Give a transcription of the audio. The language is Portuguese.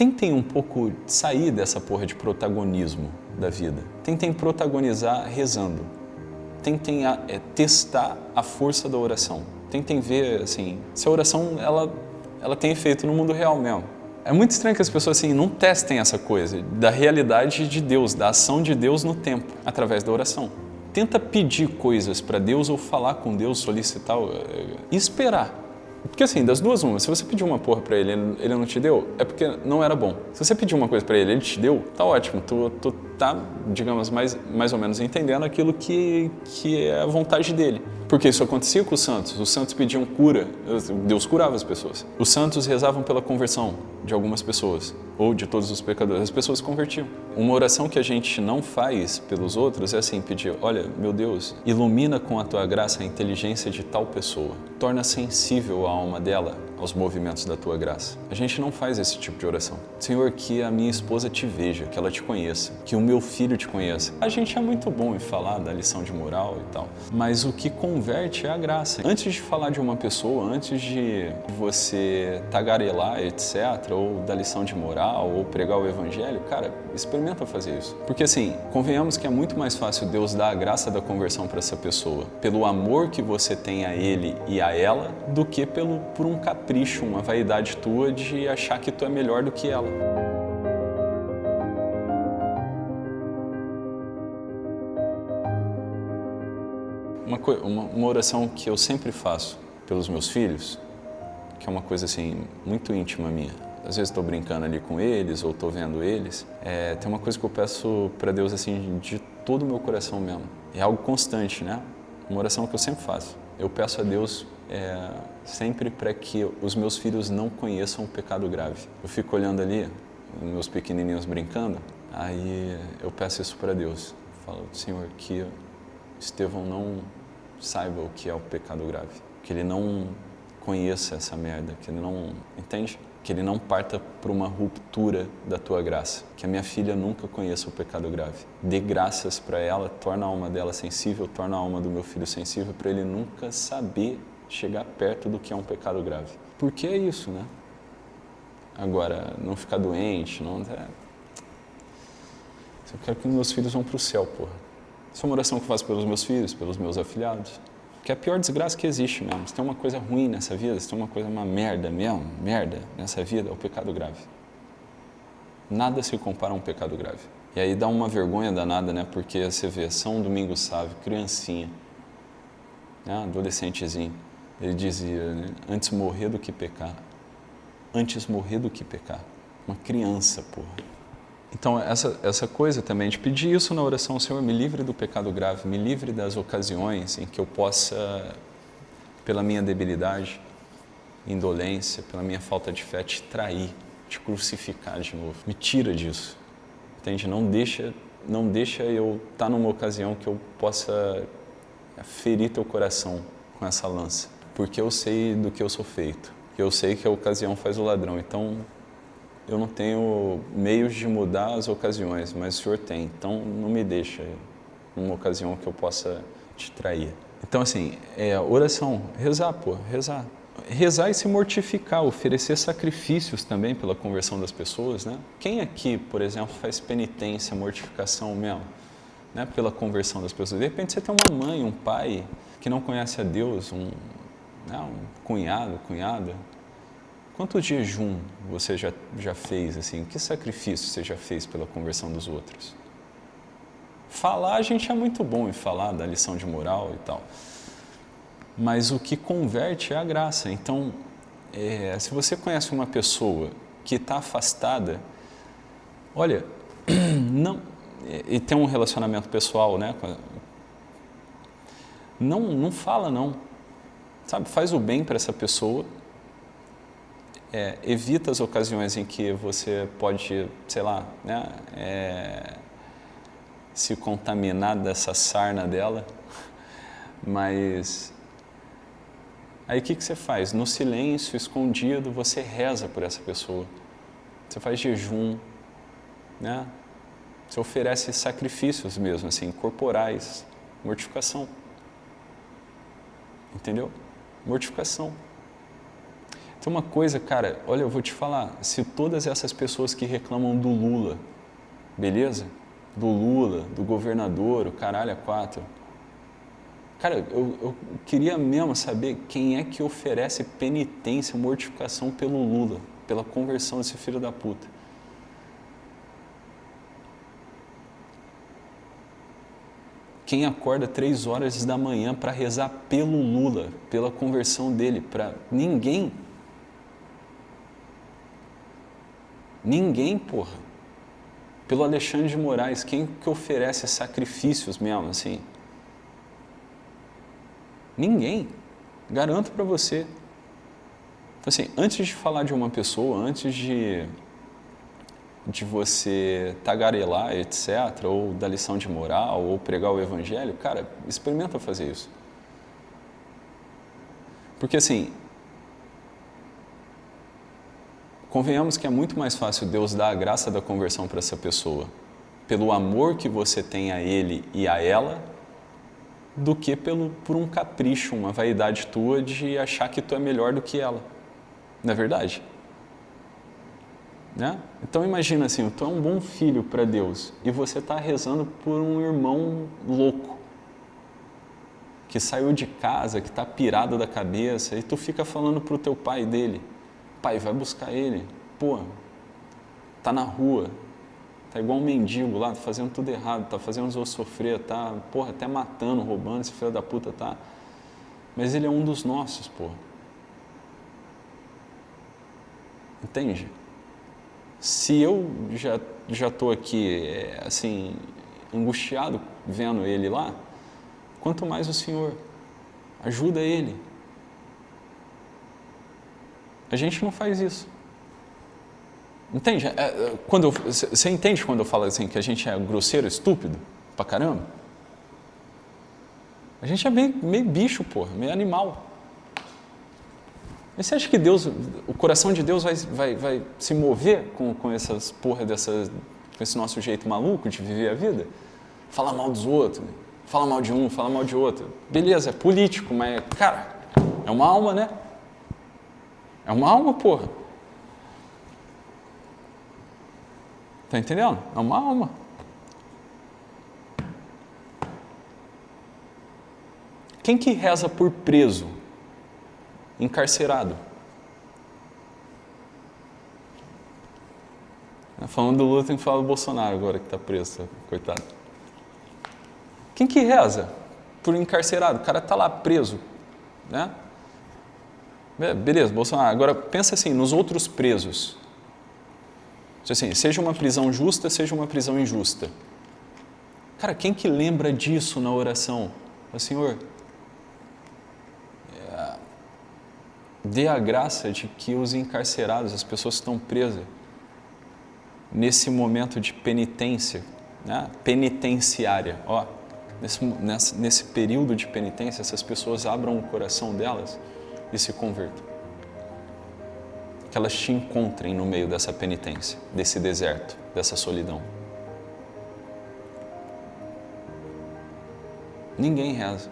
tentem um pouco sair dessa porra de protagonismo da vida. Tentem protagonizar rezando. Tentem testar a força da oração. Tentem ver, assim, se a oração, ela tem efeito no mundo real mesmo. É muito estranho que as pessoas, assim, não testem essa coisa da realidade de Deus, da ação de Deus no tempo, através da oração. Tenta pedir coisas para Deus ou falar com Deus, solicitar e esperar. Porque assim, das duas uma, se você pediu uma porra pra ele não te deu, é porque não era bom. Se você pediu uma coisa pra ele te deu, tá ótimo. Tu tá, digamos, mais ou menos entendendo aquilo que é a vontade dele. Porque isso acontecia com os santos pediam cura, Deus curava as pessoas. Os santos rezavam pela conversão de algumas pessoas, ou de todos os pecadores, as pessoas se convertiam. Uma oração que a gente não faz pelos outros é assim, pedir, olha, meu Deus, ilumina com a tua graça a inteligência de tal pessoa, torna sensível a alma dela aos movimentos da tua graça. A gente não faz esse tipo de oração. Senhor, que a minha esposa te veja, que ela te conheça, que o meu filho te conheça. A gente é muito bom em falar da lição de moral e tal, mas o que converte é a graça. Antes de falar de uma pessoa, antes de você tagarelar, etc., ou da lição de moral, ou pregar o evangelho, cara, experimenta fazer isso. Porque assim, convenhamos que é muito mais fácil Deus dar a graça da conversão para essa pessoa, pelo amor que você tem a ele e a ela, do que por um capricho, uma vaidade tua de achar que tu é melhor do que ela. Uma oração que eu sempre faço pelos meus filhos, que é uma coisa assim, muito íntima minha. Às vezes estou brincando ali com eles ou estou vendo eles. Tem uma coisa que eu peço para Deus assim, de todo o meu coração mesmo. É algo constante, né? Uma oração que eu sempre faço. Eu peço a Deus sempre para que os meus filhos não conheçam o pecado grave. Eu fico olhando ali, meus pequenininhos brincando, aí eu peço isso para Deus. Eu falo, Senhor, que Estevão não saiba o que é o pecado grave. Que ele não conheça essa merda, que ele não... Entende? Que ele não parta por uma ruptura da tua graça. Que a minha filha nunca conheça o pecado grave. Dê graças para ela, torna a alma dela sensível, torna a alma do meu filho sensível, para ele nunca saber chegar perto do que é um pecado grave. Porque é isso, né? Agora, não ficar doente, não... Eu quero que meus filhos vão para o céu, porra. Essa é uma oração que eu faço pelos meus filhos, pelos meus afilhados. Que é a pior desgraça que existe mesmo. Se tem uma coisa ruim nessa vida, se tem uma merda mesmo, merda nessa vida, é o pecado grave. Nada se compara a um pecado grave. E aí dá uma vergonha danada, né? Porque você vê São Domingos Sávio, criancinha, né? Adolescentezinho, ele dizia, né? Antes morrer do que pecar. Antes morrer do que pecar. Uma criança, porra. Então, essa coisa também, de pedir isso na oração, Senhor, me livre do pecado grave, me livre das ocasiões em que eu possa, pela minha debilidade, indolência, pela minha falta de fé, te trair, te crucificar de novo. Me tira disso, entende? Não deixa eu estar numa ocasião que eu possa ferir teu coração com essa lança, porque eu sei do que eu sou feito, eu sei que a ocasião faz o ladrão, então... Eu não tenho meios de mudar as ocasiões, mas o Senhor tem. Então, não me deixa numa ocasião que eu possa te trair. Então, assim, oração, rezar, pô, rezar. Rezar e se mortificar, oferecer sacrifícios também pela conversão das pessoas, né? Quem aqui, por exemplo, faz penitência, mortificação mesmo, né? Pela conversão das pessoas? De repente, você tem uma mãe, um pai que não conhece a Deus, um cunhada. Quanto jejum você já fez, assim? Que sacrifício você já fez pela conversão dos outros? Falar, a gente é muito bom em falar da lição de moral e tal. Mas o que converte é a graça. Então, se você conhece uma pessoa que está afastada, olha, não, e tem um relacionamento pessoal, né? Não fala, não. Sabe, faz o bem para essa pessoa. Evita as ocasiões em que você pode, sei lá, né, se contaminar dessa sarna dela, mas aí o que você faz? No silêncio, escondido, você reza por essa pessoa, você faz jejum, né? Você oferece sacrifícios mesmo, assim, corporais, mortificação, entendeu? Mortificação. Tem uma coisa, cara, olha, eu vou te falar, se todas essas pessoas que reclamam do Lula, beleza? Do Lula, do governador, o caralho a quatro. Cara, eu queria mesmo saber quem é que oferece penitência, mortificação pelo Lula, pela conversão desse filho da puta. Quem acorda 3 horas da manhã para rezar pelo Lula, pela conversão dele, para ninguém. Ninguém, porra. Pelo Alexandre de Moraes, quem que oferece sacrifícios mesmo, assim? Ninguém. Garanto para você. Então, assim, antes de falar de uma pessoa, antes de você tagarelar, etc., ou dar lição de moral, ou pregar o evangelho, cara, experimenta fazer isso. Porque, assim, convenhamos que é muito mais fácil Deus dar a graça da conversão para essa pessoa, pelo amor que você tem a ele e a ela, do que por um capricho, uma vaidade tua de achar que tu é melhor do que ela. Não é verdade? Né? Então imagina assim, tu é um bom filho para Deus e você está rezando por um irmão louco, que saiu de casa, que está pirado da cabeça, e tu fica falando para o teu pai dele, pai, vai buscar ele, pô, tá na rua, tá igual um mendigo lá, tá fazendo tudo errado, tá fazendo os outros sofrer, tá, porra, até matando, roubando, esse filho da puta tá, mas ele é um dos nossos, porra. Entende? Se eu já estou aqui, assim, angustiado vendo ele lá, quanto mais o Senhor ajuda ele. A gente não faz isso. Entende? Você entende quando eu falo assim que a gente é grosseiro, estúpido, pra caramba? A gente é meio bicho, porra, meio animal. Mas você acha que Deus, o coração de Deus vai se mover com essas porra com esse nosso jeito maluco de viver a vida? Falar mal dos outros, falar mal de um, falar mal de outro. Beleza, é político, mas, cara, é uma alma, né? É uma alma, porra. Tá entendendo? É uma alma. Quem que reza por preso? Encarcerado. Falando do Lula, tem que falar do Bolsonaro agora, que está preso, coitado. Quem que reza por encarcerado? O cara está lá preso, né? Beleza, Bolsonaro. Agora, pensa assim, nos outros presos. Assim, seja uma prisão justa, seja uma prisão injusta. Cara, quem que lembra disso na oração? O Senhor, dê a graça de que os encarcerados, as pessoas que estão presas, nesse momento de penitência, né? Penitenciária, ó, nesse período de penitência, essas pessoas abram o coração delas e se convertam. Que elas te encontrem no meio dessa penitência, desse deserto, dessa solidão. Ninguém reza.